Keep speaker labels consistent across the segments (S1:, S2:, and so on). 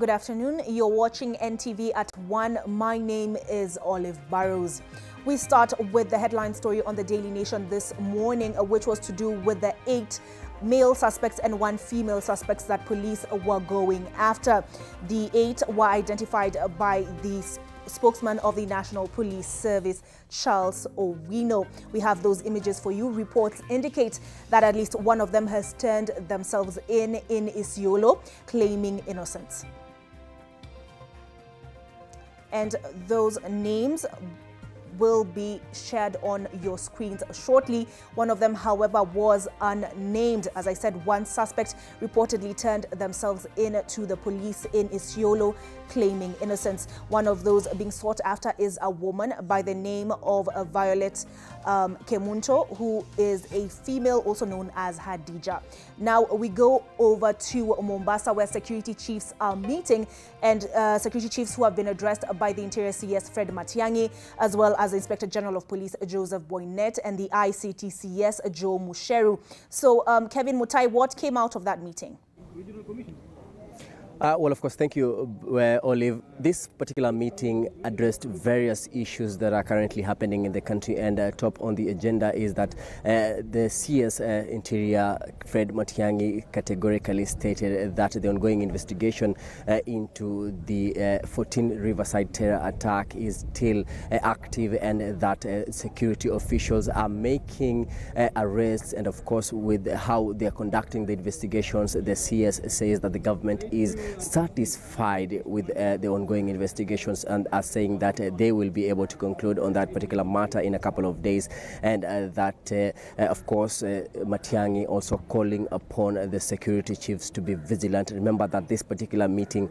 S1: Good afternoon. You're watching NTV at One. My name is Olive Burrows. We start with the headline story on the Daily Nation this morning, which was to do with the 8 male suspects and 1 female suspects that police were going after. The 8 were identified by the spokesman of the National Police Service, Charles Owino. We have those images for you. Reports indicate that at least one of them has turned themselves in Isiolo, claiming innocence. And those names will be shared on your screens shortly. One of them, however, was unnamed. As I said, 1 suspect reportedly turned themselves in to the police in Isiolo, claiming innocence. One of those being sought after is a woman by the name of Violet Kemunto, who is a female, also known as Hadija. Now we go over to Mombasa, where security chiefs are meeting, and security chiefs who have been addressed by the Interior CS Fred Matiang'i, as well as the Inspector General of Police Joseph Boynet and the ICT CS Joe Musheru. So, Kevin Mutai, what came out of that meeting?
S2: Well, of course, thank you, Olive. This particular meeting addressed various issues that are currently happening in the country, and top on the agenda is that the CS Interior, Fred Matiang'i, categorically stated that the ongoing investigation into the 14 Riverside terror attack is still active, and that security officials are making arrests, and of course, with how they are conducting the investigations, the CS says that the government is satisfied with the ongoing investigations and are saying that they will be able to conclude on that particular matter in a couple of days, and that of course Matiang'i also calling upon the security chiefs to be vigilant. Remember that this particular meeting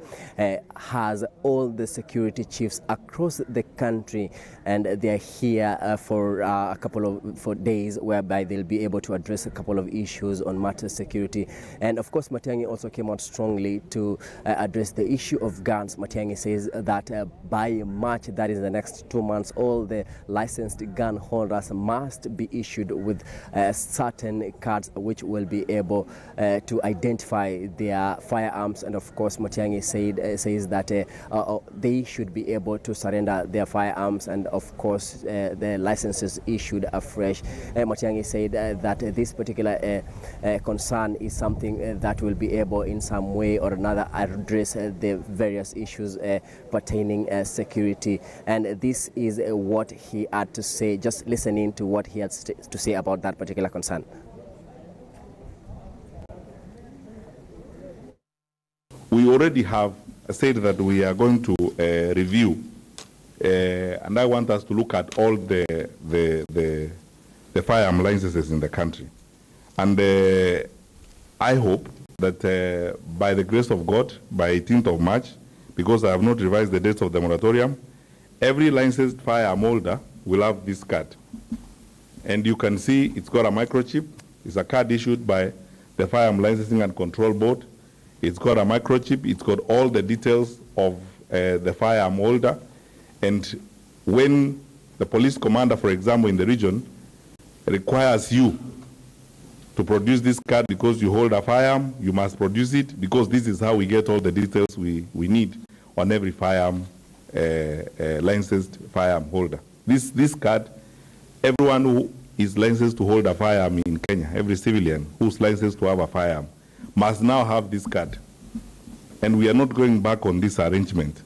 S2: has all the security chiefs across the country, and they are here for a couple of days, whereby they'll be able to address a couple of issues on matters security. And of course Matiang'i also came out strongly to address the issue of guns. Matiang'i says that by March, that is the next 2 months, all the licensed gun holders must be issued with certain cards which will be able to identify their firearms. And of course Matiang'i says that they should be able to surrender their firearms, and of course the licenses issued afresh. Matiang'i said that this particular concern is something that will be able in some way or another address the various issues pertaining security. And this is what he had to say. Just listening to what he had to say about that particular concern.
S3: We already have said that we are going to review, and I want us to look at all the firearm licenses in the country. And I hope that by the grace of God, by 18th of March, because I have not revised the dates of the moratorium, every licensed firearm holder will have this card. And you can see it's got a microchip. It's a card issued by the Firearm Licensing and Control Board. It's got a microchip. It's got all the details of the firearm holder. And when the police commander, for example, in the region, requires you to produce this card because you hold a firearm, you must produce it, because this is how we get all the details we need on every firearm, licensed firearm holder. This card, everyone who is licensed to hold a firearm in Kenya, every civilian who's licensed to have a firearm, must now have this card. And we are not going back on this arrangement.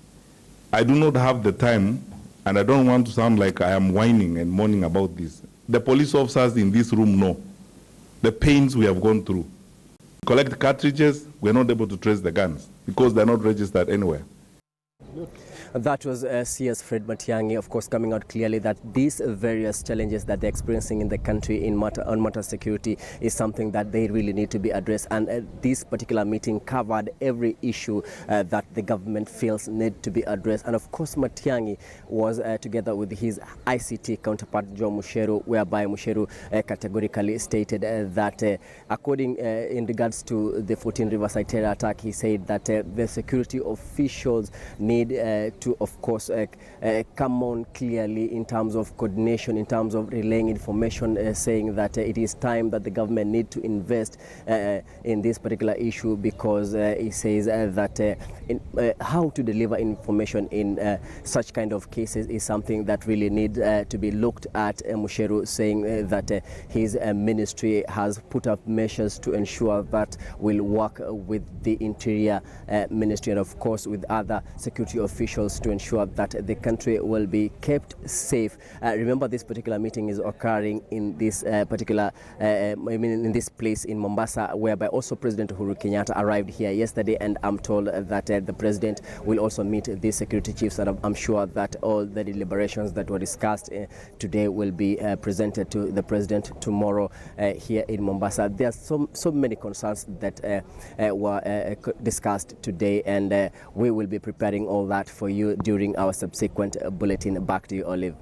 S3: I do not have the time, and I don't want to sound like I am whining and moaning about this. The police officers in this room know the pains we have gone through. Collect cartridges, we're not able to trace the guns because they're not registered anywhere.
S2: That was CS Fred Matiang'i, of course, coming out clearly that these various challenges that they're experiencing in the country on matter security is something that they really need to be addressed. And this particular meeting covered every issue that the government feels need to be addressed. And of course, Matiang'i was together with his ICT counterpart, Joe Musheru, whereby Musheru categorically stated that according in regards to the 14 Riverside terror attack, he said that the security officials need to, of course, come on clearly in terms of coordination, in terms of relaying information, saying that it is time that the government need to invest in this particular issue, because he says that how to deliver information in such kind of cases is something that really need to be looked at. Musheru saying that his ministry has put up measures to ensure that will work with the Interior Ministry and of course with other security officials to ensure that the country will be kept safe. Remember, this particular meeting is occurring in this in this place in Mombasa, whereby also President Uhuru Kenyatta arrived here yesterday, and I'm told that the president will also meet these security chiefs, and I'm sure that all the deliberations that were discussed today will be presented to the president tomorrow here in Mombasa. There are so many concerns that were discussed today, and we will be preparing all that for you during our subsequent bulletin. Back to you, Olive.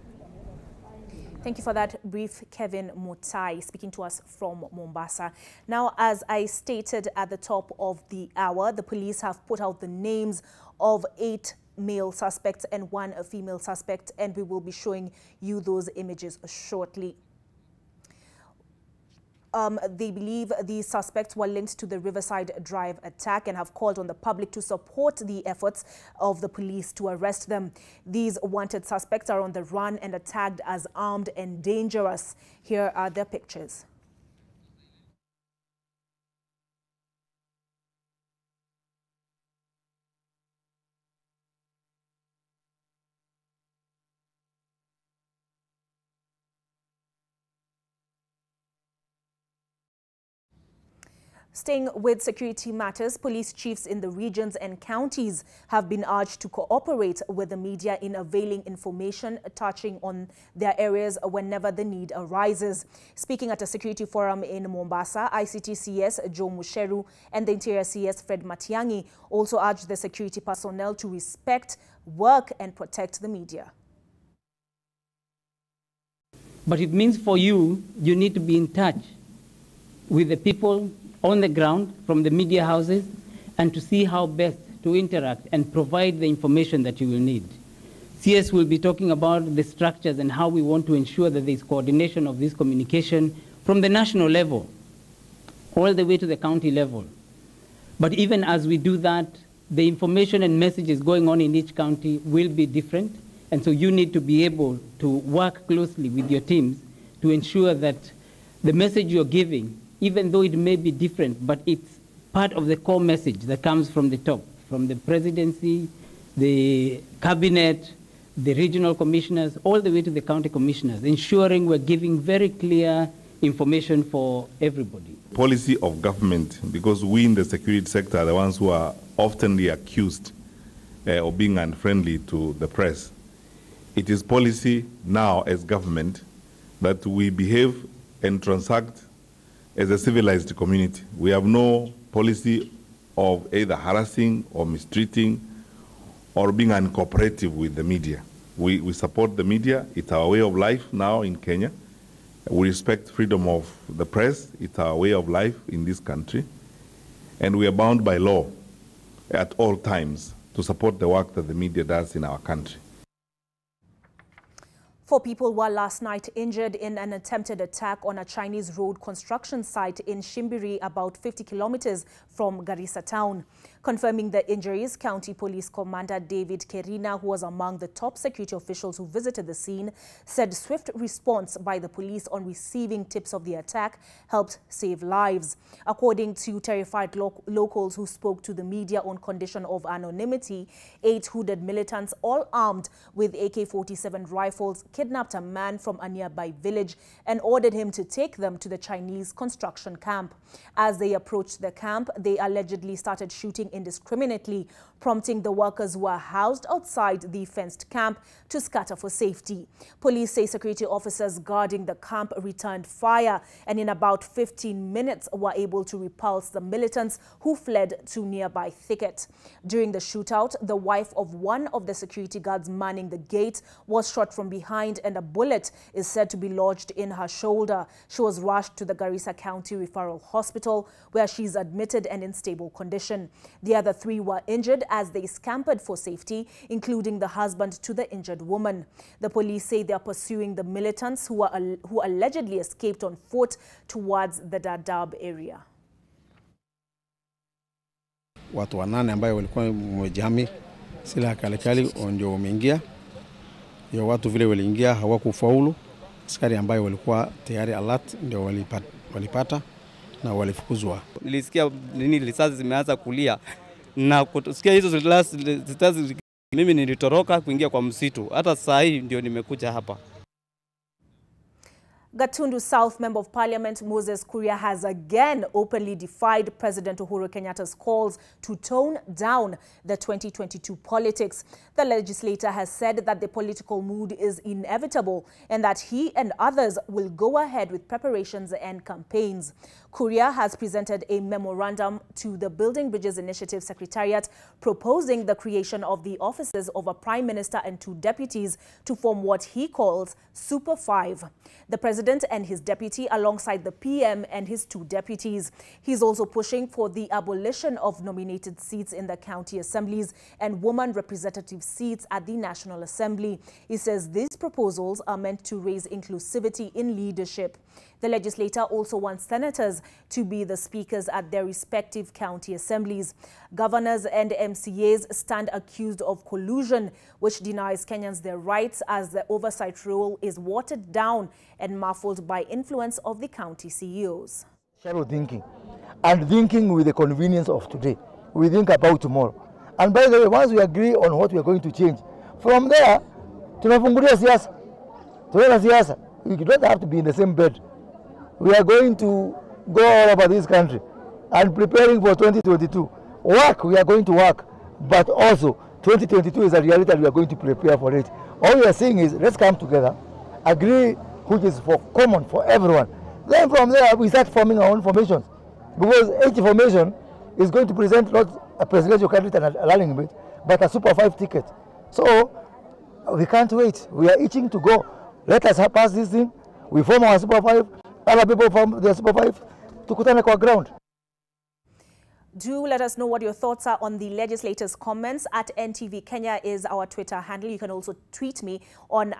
S1: Thank you for that brief, Kevin Mutai, speaking to us from Mombasa. Now, as I stated at the top of the hour, the police have put out the names of 8 male suspects and 1 female suspect, and we will be showing you those images shortly. They believe these suspects were linked to the Riverside Drive attack and have called on the public to support the efforts of the police to arrest them. These wanted suspects are on the run and are tagged as armed and dangerous. Here are their pictures. Staying with security matters, police chiefs in the regions and counties have been urged to cooperate with the media in availing information touching on their areas whenever the need arises. Speaking at a security forum in Mombasa, ICT CS Joe Musheru and the Interior CS Fred Matiang'i also urged the security personnel to respect, work and protect the media.
S4: But it means for you need to be in touch with the people on the ground from the media houses and to see how best to interact and provide the information that you will need. CS will be talking about the structures and how we want to ensure that there is coordination of this communication from the national level all the way to the county level. But even as we do that, the information and messages going on in each county will be different, and so you need to be able to work closely with your teams to ensure that the message you're giving, even though it may be different, but it's part of the core message that comes from the top, from the presidency, the cabinet, the regional commissioners, all the way to the county commissioners, ensuring we're giving very clear information for everybody.
S3: Policy of government, because we in the security sector are the ones who are often accused of being unfriendly to the press. It is policy now as government that we behave and transact as a civilized community. We have no policy of either harassing or mistreating or being uncooperative with the media. We support the media. It's our way of life now in Kenya. We respect freedom of the press. It's our way of life in this country. And we are bound by law at all times to support the work that the media does in our country.
S1: 4 people were last night injured in an attempted attack on a Chinese road construction site in Shimbiri, about 50 kilometers from Garissa town. Confirming the injuries, County Police Commander David Kerina, who was among the top security officials who visited the scene, said swift response by the police on receiving tips of the attack helped save lives. According to terrified locals who spoke to the media on condition of anonymity, 8 hooded militants, all armed with AK-47 rifles, kidnapped a man from a nearby village and ordered him to take them to the Chinese construction camp. As they approached the camp, they allegedly started shooting indiscriminately, prompting the workers who were housed outside the fenced camp to scatter for safety. Police say security officers guarding the camp returned fire and in about 15 minutes were able to repulse the militants who fled to nearby thicket. During the shootout, the wife of one of the security guards manning the gate was shot from behind point and a bullet is said to be lodged in her shoulder. She was rushed to the Garissa County Referral Hospital, where she is admitted and in stable condition. The other 3 were injured as they scampered for safety, including the husband to the injured woman. The police say they are pursuing the militants who allegedly escaped on foot towards the Dadaab area.
S5: Watu 8 ambao walikuwa wamejihami silaha kali ndio wameingia. Hiyo watu vile waliingia hawakufaulu. Askari ambao walikuwa tayari alert ndio walipata na walifukuzwa.
S6: Nilisikia risasi zimeanza kulia na kusikia hizo risasi, mimi nilitoroka kuingia kwa msitu. Hata saa hii ndio nimekuja hapa.
S1: Gatundu South Member of Parliament Moses Kuria has again openly defied President Uhuru Kenyatta's calls to tone down the 2022 politics. The legislator has said that the political mood is inevitable and that he and others will go ahead with preparations and campaigns. Kuria has presented a memorandum to the Building Bridges Initiative Secretariat proposing the creation of the offices of a Prime Minister and 2 deputies to form what he calls Super 5. The President and his deputy alongside the PM and his 2 deputies. He's also pushing for the abolition of nominated seats in the county assemblies and woman representative seats at the National Assembly. He says these proposals are meant to raise inclusivity in leadership. The legislator also wants senators to be the speakers at their respective county assemblies. Governors and MCAs stand accused of collusion, which denies Kenyans their rights as the oversight role is watered down and muffled by influence of the county CEOs.
S7: Shallow thinking and thinking with the convenience of today. We think about tomorrow. And by the way, once we agree on what we are going to change, from there, tunafungulia siasa. Tunaenda siasa. We don't have to be in the same bed. We are going to go all over this country and preparing for 2022. Work, we are going to work, but also 2022 is a reality and we are going to prepare for it. All we are saying is let's come together, agree which is for common for everyone. Then from there we start forming our own formations, because each formation is going to present not a presidential candidate and a running mate, but a Super 5 ticket. So we can't wait. We are itching to go. Let us pass this thing. We form our Super 5. Other people from the Super 5 tukutane kwa ground.
S1: Do let us know what your thoughts are on the legislators' comments. At NTV Kenya is our Twitter handle. You can also tweet me on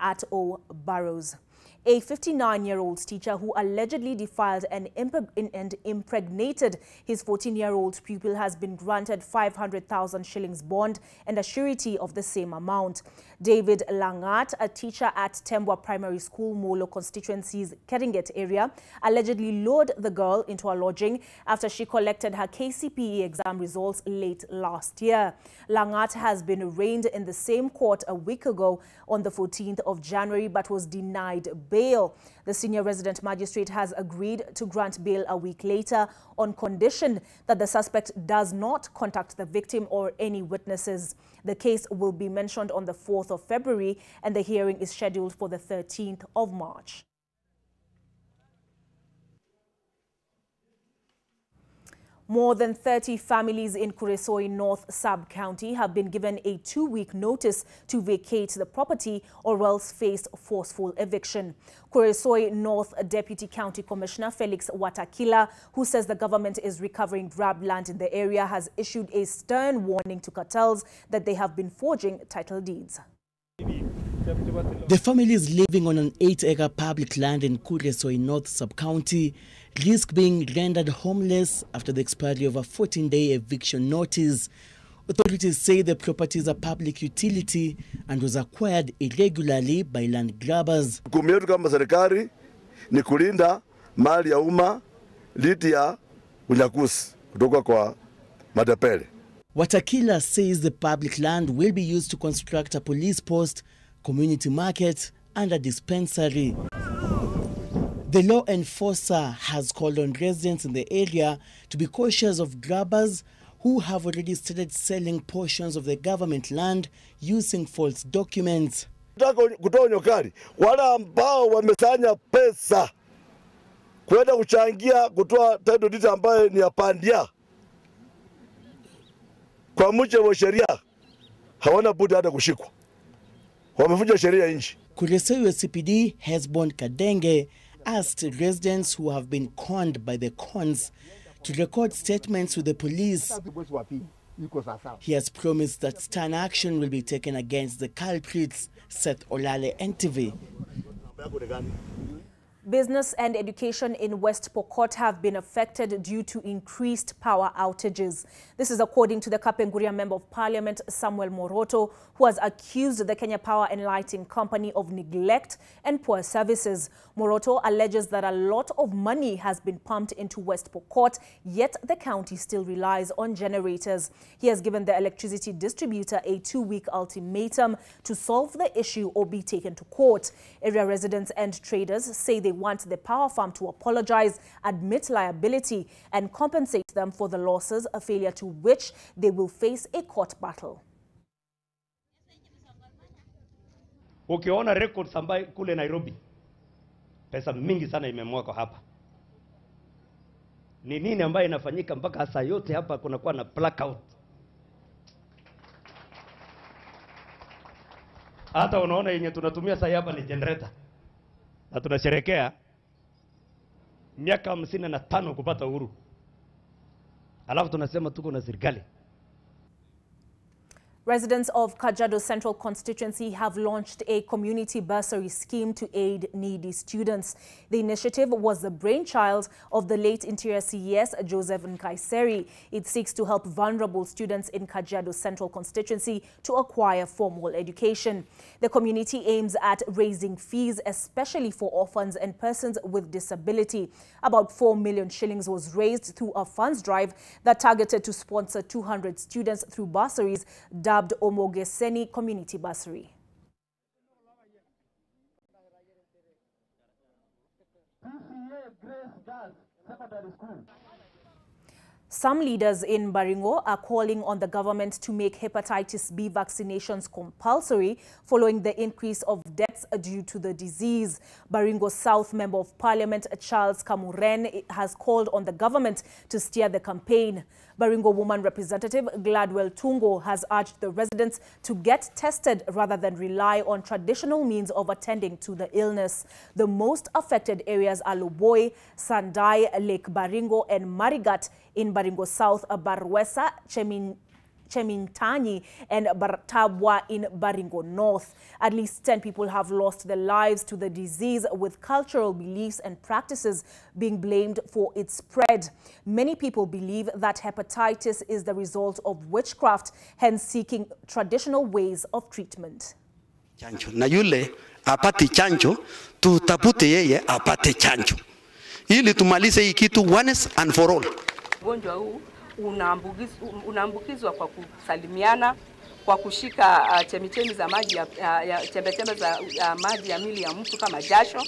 S1: @Burrows. A 59-year-old teacher who allegedly defiled and impregnated his 14-year-old pupil has been granted 500,000 shillings bond and a surety of the same amount. David Langat, a teacher at Tembwa Primary School, Molo constituency's Keringet area, allegedly lured the girl into a lodging after she collected her KCPE exam results late last year. Langat has been arraigned in the same court a week ago on the 14th of January but was denied bail. The senior resident magistrate has agreed to grant bail a week later on condition that the suspect does not contact the victim or any witnesses. The case will be mentioned on the 4th of February and the hearing is scheduled for the 13th of March. More than 30 families in Kuresoi North Sub-County have been given a 2-week notice to vacate the property or else face forceful eviction. Kuresoi North Deputy County Commissioner Felix Watakila, who says the government is recovering grabbed land in the area, has issued a stern warning to cartels that they have been forging title deeds.
S8: The families living on an 8-acre public land in Kuresoi North Sub-County risk being rendered homeless after the expiry of a 14-day eviction notice. Authorities say the property is a public utility and was acquired irregularly by land grabbers.
S9: Jukumu yetu kama serikali ni kulinda mali ya umma dhidi ya unyakuzi kutoka kwa matapeli.
S8: Watakila says the public land will be used to construct a police post, community market and a dispensary. The law enforcer has called on residents in the area to be cautious of grabbers who have already started selling portions of the government land using false documents.
S9: Kutoa nyokali wale ambao wamesanya pesa kwenda kuchangia kutoa title deed ambayo ni apandia kwa mujibu wa sheria hawana budi hata kushikwa. Wamevunja sheria ya nchi.
S8: Kuresewe CPD Hesbon Kadenge asked residents who have been conned by the cons to record statements with the police. He has promised that stern action will be taken against the culprits. Seth Olale, NTV.
S1: Business and education in West Pokot have been affected due to increased power outages. This is according to the Kapenguria Member of Parliament, Samuel Moroto, who has accused the Kenya Power and Lighting Company of neglect and poor services. Moroto alleges that a lot of money has been pumped into West Pokot, yet the county still relies on generators. He has given the electricity distributor a 2-week ultimatum to solve the issue or be taken to court. Area residents and traders say they want the power firm to apologize, admit liability, and compensate them for the losses, a failure to which they will face a court battle.
S10: Ukiona records ambayo kule Nairobi, pesa mingi sana imemwagwa hapa. Ni nini ambayo inafanyika mpaka saa yote hapa kunakuwa na blackout? Hata unaona yenye tunatumia sasa hapa ni generator. Na tunasherekea miaka 55 kupata uhuru. Alafu tunasema tuko na serikali.
S1: Residents of Kajiado Central constituency have launched a community bursary scheme to aid needy students. The initiative was the brainchild of the late Interior CES, Joseph Nkaiseri. It seeks to help vulnerable students in Kajiado Central constituency to acquire formal education. The community aims at raising fees, especially for orphans and persons with disability. About 4 million shillings was raised through a funds drive that targeted to sponsor 200 students through bursaries dubbed Omogeseni Community Bursary. Some leaders in Baringo are calling on the government to make hepatitis B vaccinations compulsory following the increase of deaths due to the disease. Baringo South Member of Parliament Charles Kamuren has called on the government to steer the campaign. Baringo Woman Representative Gladwell Tungo has urged the residents to get tested rather than rely on traditional means of attending to the illness. The most affected areas are Loboi, Sandai, Lake Baringo and Marigat. In Baringo South, Barwesa, Chemintani and Bartabwa in Baringo North. At least 10 people have lost their lives to the disease, with cultural beliefs and practices being blamed for its spread. Many people believe that hepatitis is the result of witchcraft, hence seeking traditional ways of treatment.
S11: Chanjo. Na yule apate chanjo, tutafute yeye apate chanjo. Ili tumalize hii kitu once and for all.
S12: Ugonjwa huu unaambukizwa kwa kusalimiana, kwa kushika chemichemi za maji chembe-chembe za maji ya mwili ya mtu kama jasho,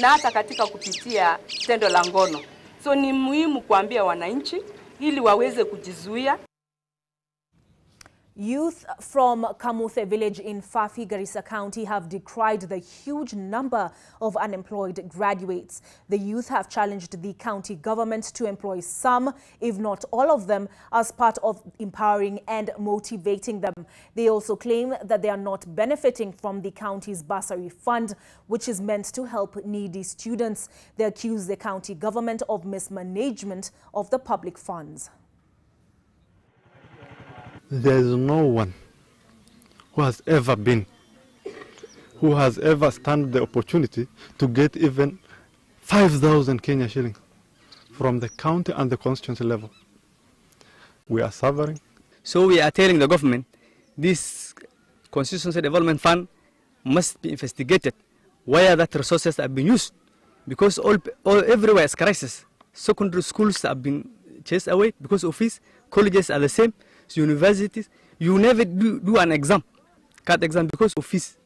S12: na hata katika kupitia tendo la ngono. So ni muhimu kuambia wananchi ili waweze kujizuia.
S1: Youth from Kamuthe village in Fafi, Garissa County have decried the huge number of unemployed graduates. The youth have challenged the county government to employ some, if not all of them, as part of empowering and motivating them. They also claim that they are not benefiting from the county's bursary fund, which is meant to help needy students. They accuse the county government of mismanagement of the public funds.
S13: There is no one who has ever stand the opportunity to get even 5,000 Kenya shillings from the county and the constituency level. We are suffering.
S6: So we are telling the government this constituency development fund must be investigated where that resources have been used, because everywhere is crisis. Secondary schools have been chased away because of this. Colleges are the same. Universities, you never do an exam, cut exam because of fees.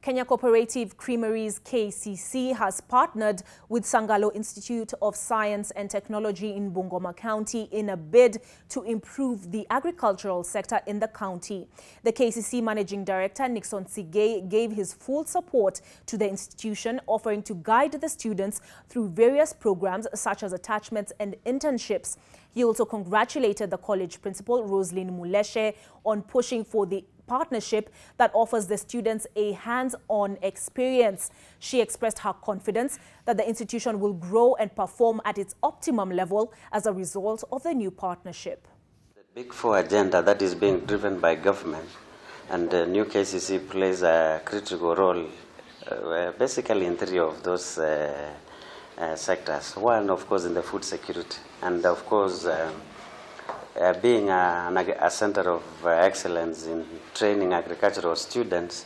S1: Kenya Cooperative Creameries KCC has partnered with Sangalo Institute of Science and Technology in Bungoma County in a bid to improve the agricultural sector in the county. The KCC Managing Director Nixon Sige gave his full support to the institution, offering to guide the students through various programs such as attachments and internships. He also congratulated the college principal, Roslyn Muleshe, on pushing for the partnership that offers the students a hands-on experience. She expressed her confidence that the institution will grow and perform at its optimum level as a result of the new partnership.
S14: The Big Four agenda that is being driven by government, and the new KCC plays a critical role basically in three of those sectors. One, of course, in the food security, and of course being a center of excellence in training agricultural students.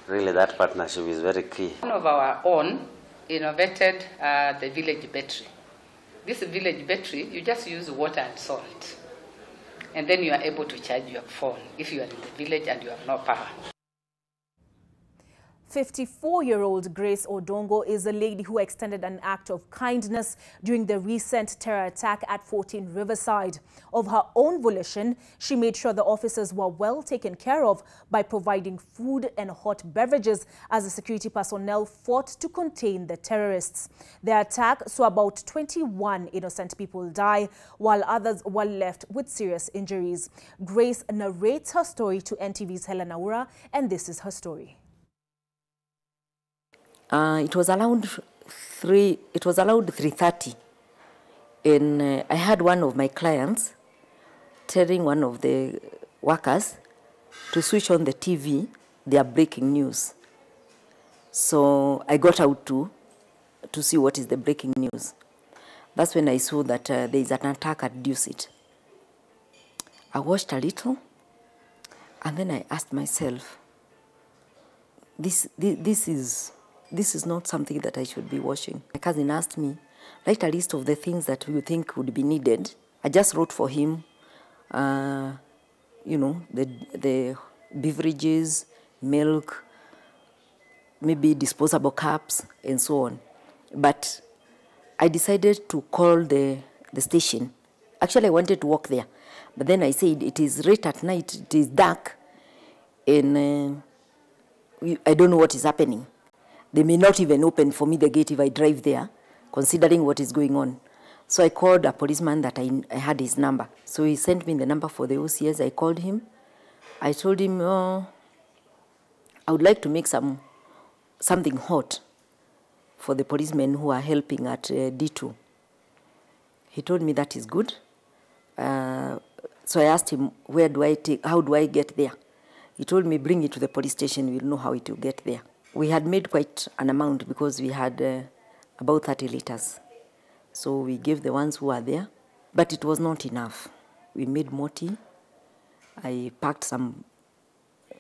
S14: Really, that partnership is very key.
S12: One of our own innovated the village battery. This village battery, you just use water and salt, and then you are able to charge your phone if you are in the village and you have no power.
S1: 54-year-old Grace Odongo is a lady who extended an act of kindness during the recent terror attack at 14 Riverside. Of her own volition, she made sure the officers were well taken care of by providing food and hot beverages as the security personnel fought to contain the terrorists. The attack saw about 21 innocent people die, while others were left with serious injuries. Grace narrates her story to NTV's Helena Ura, and this is her story.
S15: It was around 3:30, and I had one of my clients telling one of the workers to switch on the TV, their breaking news. So I got out to see what is the breaking news. That's when I saw that there is an attack at Dusit. I watched a little, and then I asked myself, this is not something that I should be watching. My cousin asked me, write a list of the things that you think would be needed. I just wrote for him, you know, the beverages, milk, maybe disposable cups, and so on. But I decided to call the station. Actually, I wanted to walk there. But then I said, it is late at night, it is dark, and I don't know what is happening. They may not even open for me the gate if I drive there, considering what is going on. So I called a policeman that I had his number. So he sent me the number for the OCS. I called him. I told him, I would like to make something hot for the policemen who are helping at D2. He told me that is good. So I asked him, how do I get there? He told me, bring it to the police station. We'll know how it will get there. We had made quite an amount because we had about 30 liters. So we gave the ones who were there, but it was not enough. We made more tea. I packed some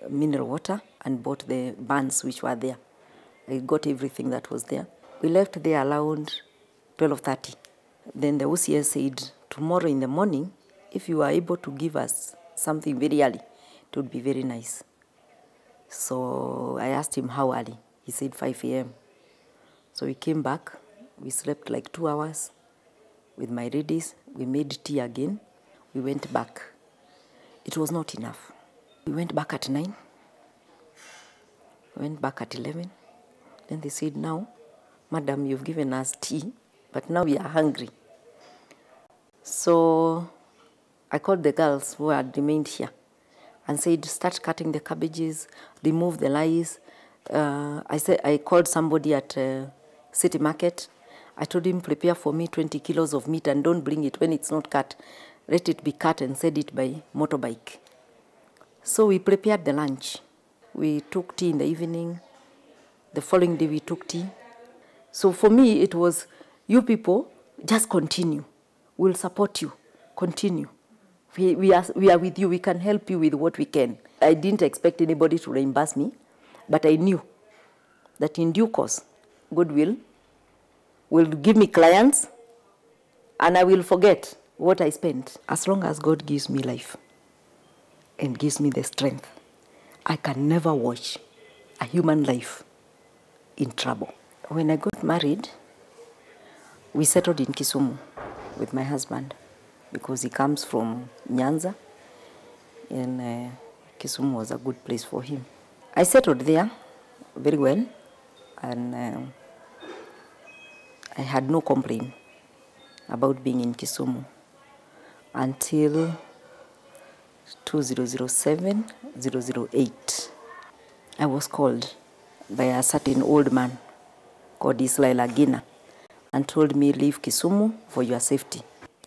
S15: mineral water and bought the buns which were there. I got everything that was there. We left there around 12:30. Then the OCS said, tomorrow in the morning, if you are able to give us something very early, it would be very nice. So I asked him how early. He said 5 a.m. So we came back. We slept like 2 hours with my ladies. We made tea again. We went back. It was not enough. We went back at 9. We went back at 11. Then they said, now, madam, you've given us tea, but now we are hungry. So I called the girls who had remained here and said, start cutting the cabbages, remove the lice. I called somebody at City Market. I told him, prepare for me 20 kilos of meat and don't bring it when it's not cut. Let it be cut and send it by motorbike. So we prepared the lunch. We took tea in the evening. The following day we took tea. So for me it was, you people, just continue. We'll support you. Continue. We are with you. We can help you with what we can. I didn't expect anybody to reimburse me, but I knew that in due course, God will give me clients, and I will forget what I spent. As long as God gives me life and gives me the strength, I can never watch a human life in trouble. When I got married, we settled in Kisumu with my husband, because he comes from Nyanza, and Kisumu was a good place for him. I settled there very well, and I had no complaint about being in Kisumu until 2007-008. I was called by a certain old man called Israel Agina and told me, leave Kisumu for your safety.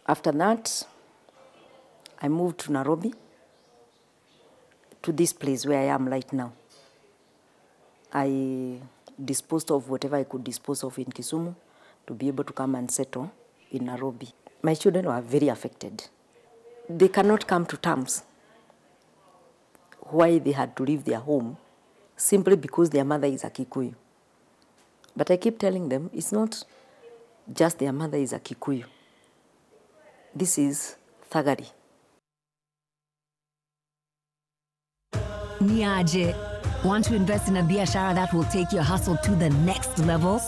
S15: After that, I moved to Nairobi, to this place where I am right now. I disposed of whatever I could dispose of in Kisumu to be able to come and settle in Nairobi. My children were very affected. They cannot come to terms why they had to leave their home simply because their mother is a Kikuyu. But I keep telling them it's not just their mother is a Kikuyu. This is Thagari.
S16: Niaje, want to invest in a biashara that will take your hustle to the next level?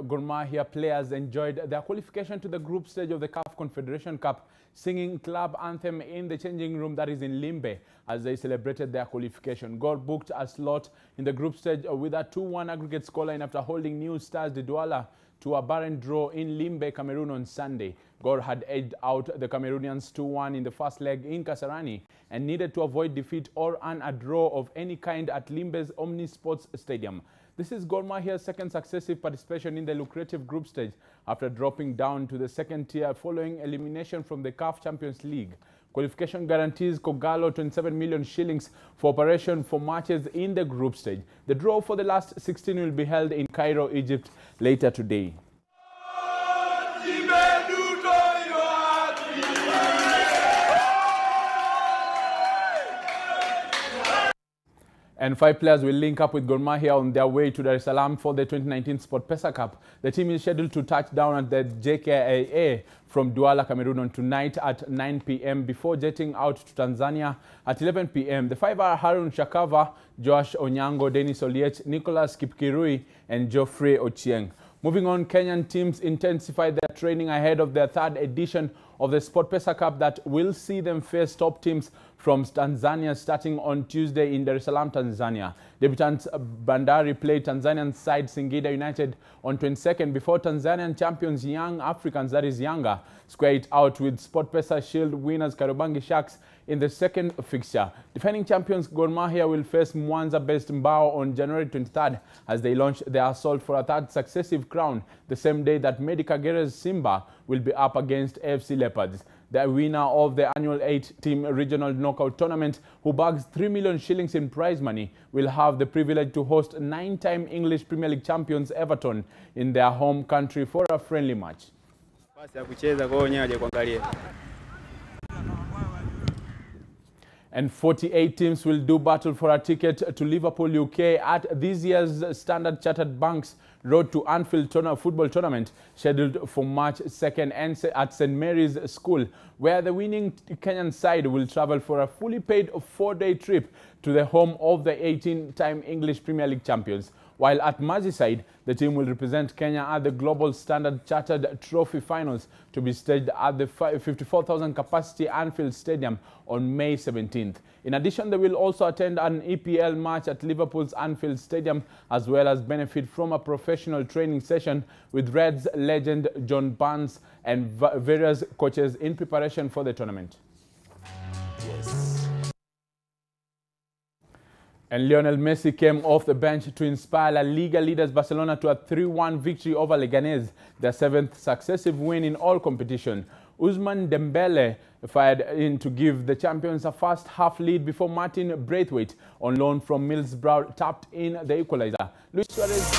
S17: Gor Mahia players enjoyed their qualification to the group stage of the CAF Confederation Cup, singing club anthem in the changing room that is in Limbe as they celebrated their qualification. Gor booked a slot in the group stage with a 2-1 aggregate scoreline after holding New Stars de Douala to a barren draw in Limbe, Cameroon on Sunday. Gor had edged out the Cameroonians 2-1 in the first leg in Kasarani and needed to avoid defeat or a draw of any kind at Limbe's Omnisports Stadium. This is Gor Mahia's second successive participation in the lucrative group stage after dropping down to the second tier following elimination from the CAF Champions League. Qualification guarantees Kogalo 27 million shillings for operation for matches in the group stage. The draw for the last 16 will be held in Cairo, Egypt later today. And 5 players will link up with Gor Mahia on their way to Dar es Salaam for the 2019 SportPesa Cup. The team is scheduled to touch down at the JKIA from Douala, Cameroon on tonight at 9 p.m. before jetting out to Tanzania at 11 p.m. The 5 are Harun Shakava, Josh Onyango, Dennis Oliech, Nicholas Kipkirui, and Geoffrey Ochieng. Moving on, Kenyan teams intensified their training ahead of their third edition of the SportPesa Cup that will see them face top teams from Tanzania starting on Tuesday in Dar es Salaam, Tanzania. Debutants Bandari played Tanzanian side Singida United on 22nd before Tanzanian champions Young Africans, that is Yanga, square it out with SportPesa Shield winners Kariobangi Sharks in the second fixture. Defending champions Gor Mahia will face Mwanza-based Mbao on January 23rd as they launch their assault for a third successive crown, the same day that Medicagere's Simba will be up against AFC Leopards. The winner of the annual 8-team regional knockout tournament, who bags 3 million shillings in prize money, will have the privilege to host 9-time English Premier League champions Everton in their home country for a friendly match. And 48 teams will do battle for a ticket to Liverpool, UK at this year's Standard Chartered Bank's Road to Anfield football tournament, scheduled for March 2nd at St. Mary's School, where the winning Kenyan side will travel for a fully paid 4-day trip to the home of the 18-time English Premier League champions. While at Merseyside, the team will represent Kenya at the Global Standard Chartered Trophy Finals to be staged at the 54,000 capacity Anfield Stadium on May 17th. In addition, they will also attend an EPL match at Liverpool's Anfield Stadium, as well as benefit from a professional training session with Reds legend John Barnes and various coaches in preparation for the tournament. Yes. And Lionel Messi came off the bench to inspire La Liga leaders Barcelona to a 3-1 victory over Leganés, their 7th successive win in all competition. Ousmane Dembele fired in to give the champions a first half lead before Martin Braithwaite, on loan from Middlesbrough, tapped in the equalizer. Luis Suarez.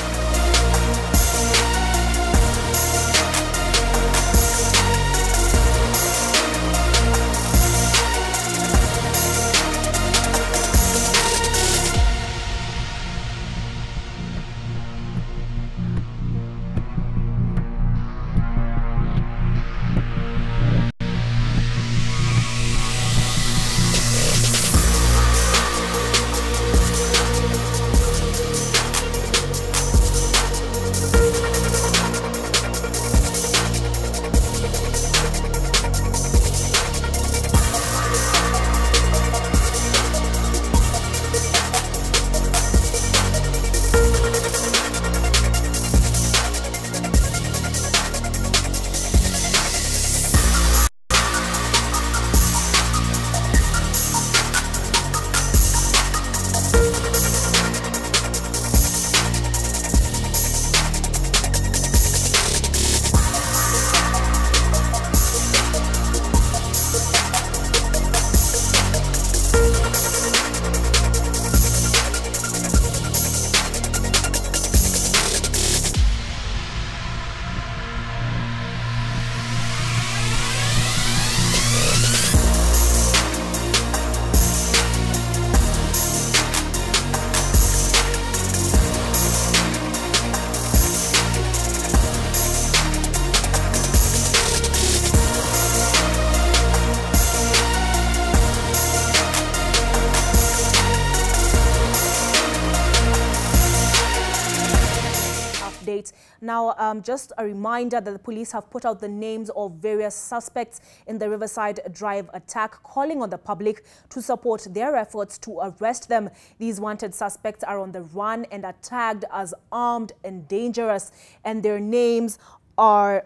S1: update. Now, just a reminder that the police have put out the names of various suspects in the Riverside Drive attack, calling on the public to support their efforts to arrest them. These wanted suspects are on the run and are tagged as armed and dangerous, and their names are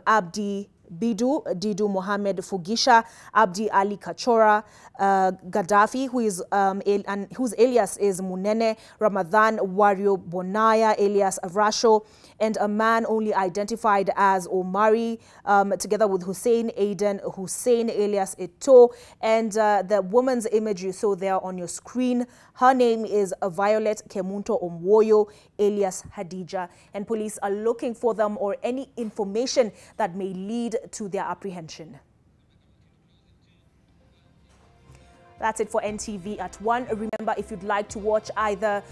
S1: Abdi Bidu, Didu Mohammed Fugisha, Abdi Ali Kachora, Gaddafi, whose alias is Munene, Ramadan Wario Bonaya, alias Rasho, and a man only identified as Omari, together with Hussein Aiden Hussein, alias Eto, and the woman's image you saw there on your screen. Her name is Violet Kemunto Omwoyo, alias Hadija, and police are looking for them or any information that may lead to their apprehension. That's it for NTV at 1. Remember, if you'd like to watch either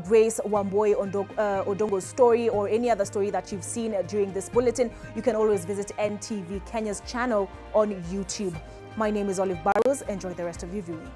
S1: Grace Wamboi Odongo's story or any other story that you've seen during this bulletin, you can always visit NTV Kenya's channel on YouTube. My name is Olive Burrows. Enjoy the rest of your viewing.